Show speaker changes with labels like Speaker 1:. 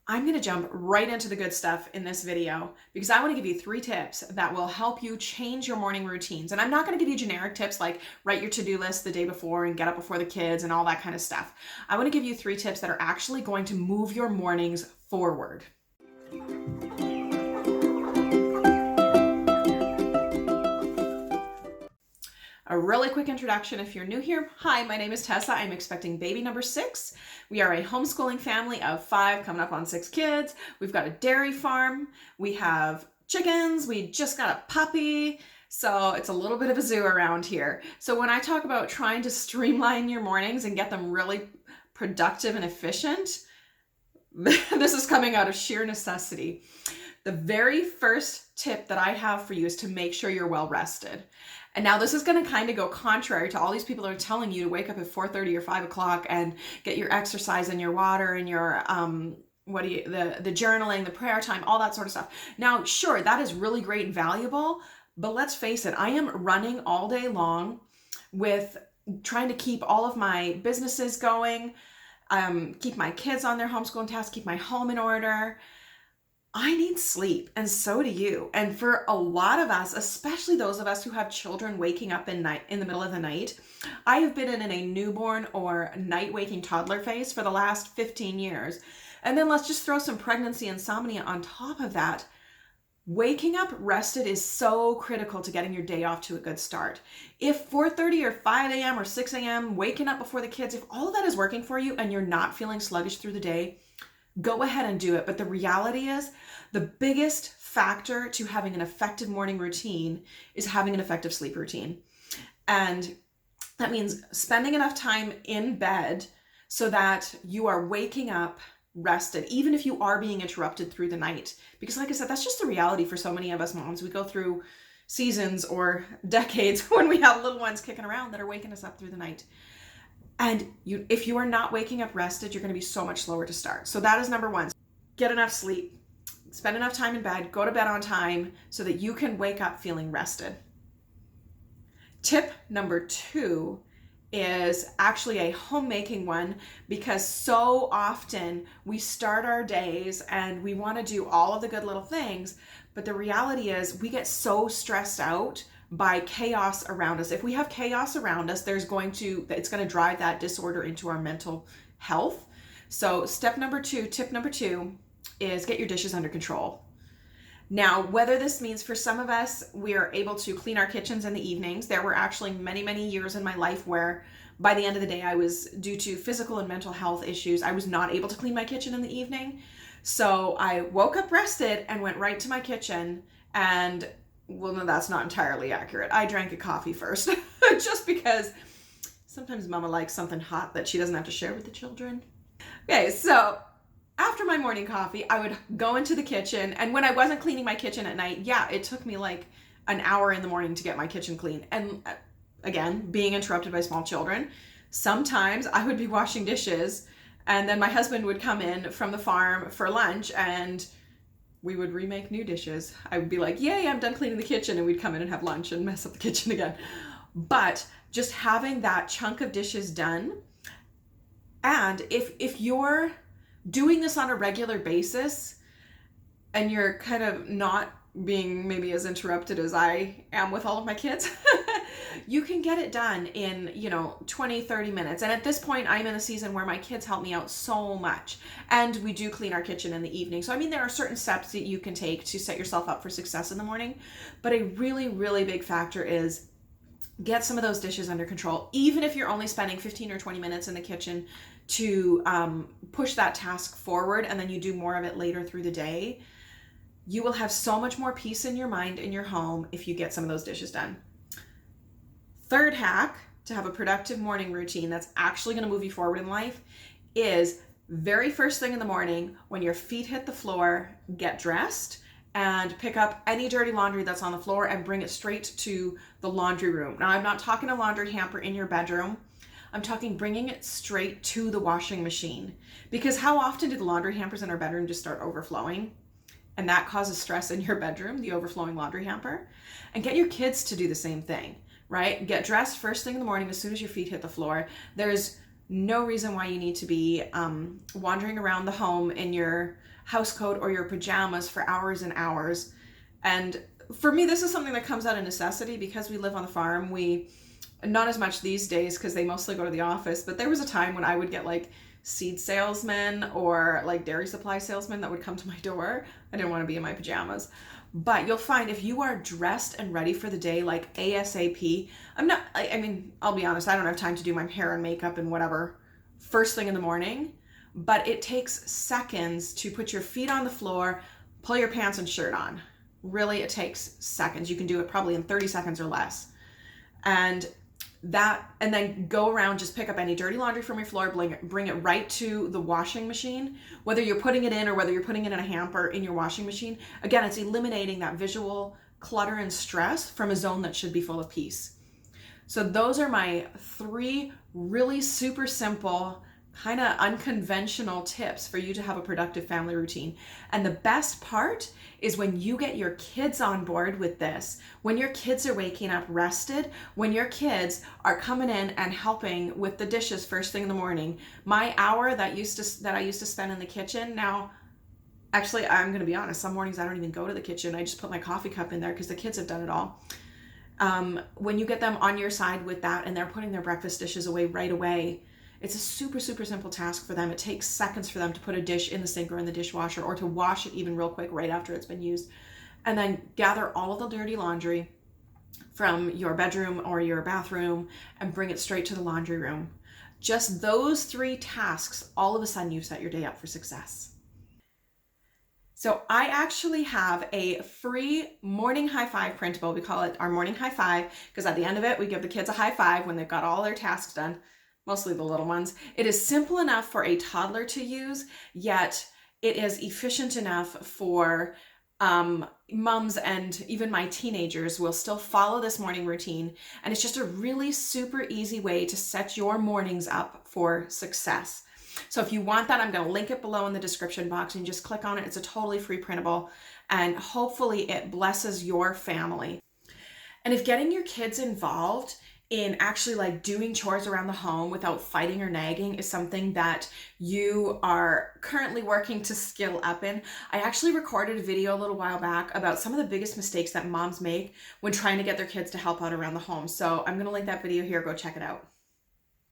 Speaker 1: I'm going to jump right into the good stuff in this video because I want to give you 3 tips that will help you change your morning routines. And I'm not going to give you generic tips like write your to-do list the day before and get up before the kids and all that kind of stuff. I want to give you 3 tips that are actually going to move your mornings forward. A really quick introduction if you're new here. Hi, my name is Tessa. I'm expecting baby number 6. We are a homeschooling family of 5, coming up on 6 kids. We've got a dairy farm. We have chickens. We just got a puppy. So it's a little bit of a zoo around here. So when I talk about trying to streamline your mornings and get them really productive and efficient, this is coming out of sheer necessity. The very first tip that I have for you is to make sure you're well rested. And now this is going to kind of go contrary to all these people that are telling you to wake up at 4:30 or 5 o'clock and get your exercise and your water and your the journaling, the prayer time, all that sort of stuff. Now, sure, that is really great and valuable, but let's face it, I am running all day long with trying to keep all of my businesses going, keep my kids on their homeschooling tasks, keep my home in order. I need sleep, and so do you. And for a lot of us, especially those of us who have children waking up in the middle of the night, I have been in a newborn or night-waking toddler phase for the last 15 years. And then let's just throw some pregnancy insomnia on top of that. Waking up rested is so critical to getting your day off to a good start. If 4:30 or 5 a.m. or 6 a.m., waking up before the kids, if all of that is working for you and you're not feeling sluggish through the day, go ahead and do it. But the reality is the biggest factor to having an effective morning routine is having an effective sleep routine. And that means spending enough time in bed so that you are waking up rested, even if you are being interrupted through the night. Because like I said, that's just the reality for so many of us moms. We go through seasons or decades when we have little ones kicking around that are waking us up through the night. And if you are not waking up rested, you're going to be so much slower to start. So that is number 1. Get enough sleep, spend enough time in bed, go to bed on time so that you can wake up feeling rested. Tip number 2 is actually a homemaking one, because so often we start our days and we want to do all of the good little things, but the reality is we get so stressed out by chaos around us. If we have chaos around us, it's going to drive that disorder into our mental health. So tip number 2 is get your dishes under control. Now, whether this means for some of us, we are able to clean our kitchens in the evenings. There were actually many, many years in my life where by the end of the day, due to physical and mental health issues, I was not able to clean my kitchen in the evening. So I woke up rested and went right to my kitchen, and well, no, that's not entirely accurate. I drank a coffee first, just because sometimes mama likes something hot that she doesn't have to share with the children. Okay, so after my morning coffee, I would go into the kitchen, and when I wasn't cleaning my kitchen at night, it took me like an hour in the morning to get my kitchen clean. And again, being interrupted by small children, sometimes I would be washing dishes, and then my husband would come in from the farm for lunch, and we would remake new dishes. I would be like, yay, I'm done cleaning the kitchen, and we'd come in and have lunch and mess up the kitchen again. But just having that chunk of dishes done, and if you're doing this on a regular basis and you're kind of not being maybe as interrupted as I am with all of my kids, you can get it done in 20, 30 minutes. And at this point, I'm in a season where my kids help me out so much, and we do clean our kitchen in the evening. So I mean, there are certain steps that you can take to set yourself up for success in the morning, but a really, really big factor is get some of those dishes under control. Even if you're only spending 15 or 20 minutes in the kitchen to push that task forward, and then you do more of it later through the day, you will have so much more peace in your mind in your home if you get some of those dishes done. Third hack to have a productive morning routine that's actually going to move you forward in life is very first thing in the morning, when your feet hit the floor, get dressed and pick up any dirty laundry that's on the floor and bring it straight to the laundry room. Now, I'm not talking a laundry hamper in your bedroom. I'm talking bringing it straight to the washing machine. Because how often do the laundry hampers in our bedroom just start overflowing? And that causes stress in your bedroom, the overflowing laundry hamper. And get your kids to do the same thing, right? Get dressed first thing in the morning as soon as your feet hit the floor. There's No reason why you need to be wandering around the home in your house coat or your pajamas for hours and hours. And for me, this is something that comes out of necessity because we live on the farm. We, not as much these days because they mostly go to the office, but there was a time when I would get like seed salesmen or like dairy supply salesmen that would come to my door. I didn't want to be in my pajamas. But you'll find if you are dressed and ready for the day, like ASAP, I mean, I'll be honest, I don't have time to do my hair and makeup and whatever first thing in the morning, but it takes seconds to put your feet on the floor, pull your pants and shirt on. Really, it takes seconds. You can do it probably in 30 seconds or less. And then go around, just pick up any dirty laundry from your floor, bring it right to the washing machine, whether you're putting it in or whether you're putting it in a hamper in your washing machine. Again, it's eliminating that visual clutter and stress from a zone that should be full of peace. So those are my 3 really super simple, kind of unconventional tips for you to have a productive family routine. And the best part is when you get your kids on board with this, when your kids are waking up rested, when your kids are coming in and helping with the dishes first thing in the morning. My hour that I used to spend in the kitchen, now actually I'm going to be honest, some mornings I don't even go to the kitchen. I just put my coffee cup in there because the kids have done it all. When you get them on your side with that and they're putting their breakfast dishes away right away, it's a super, super simple task for them. It takes seconds for them to put a dish in the sink or in the dishwasher or to wash it even real quick right after it's been used. And then gather all of the dirty laundry from your bedroom or your bathroom and bring it straight to the laundry room. Just those 3 tasks, all of a sudden you've set your day up for success. So I actually have a free morning high five printable. We call it our morning high five because at the end of it, we give the kids a high five when they've got all their tasks done. Mostly the little ones. It is simple enough for a toddler to use, yet it is efficient enough for moms, and even my teenagers will still follow this morning routine. And it's just a really super easy way to set your mornings up for success. So if you want that, I'm going to link it below in the description box and just click on it. It's a totally free printable and hopefully it blesses your family. And if getting your kids involved in actually like doing chores around the home without fighting or nagging is something that you are currently working to skill up in, I actually recorded a video a little while back about some of the biggest mistakes that moms make when trying to get their kids to help out around the home. So I'm going to link that video here. Go check it out.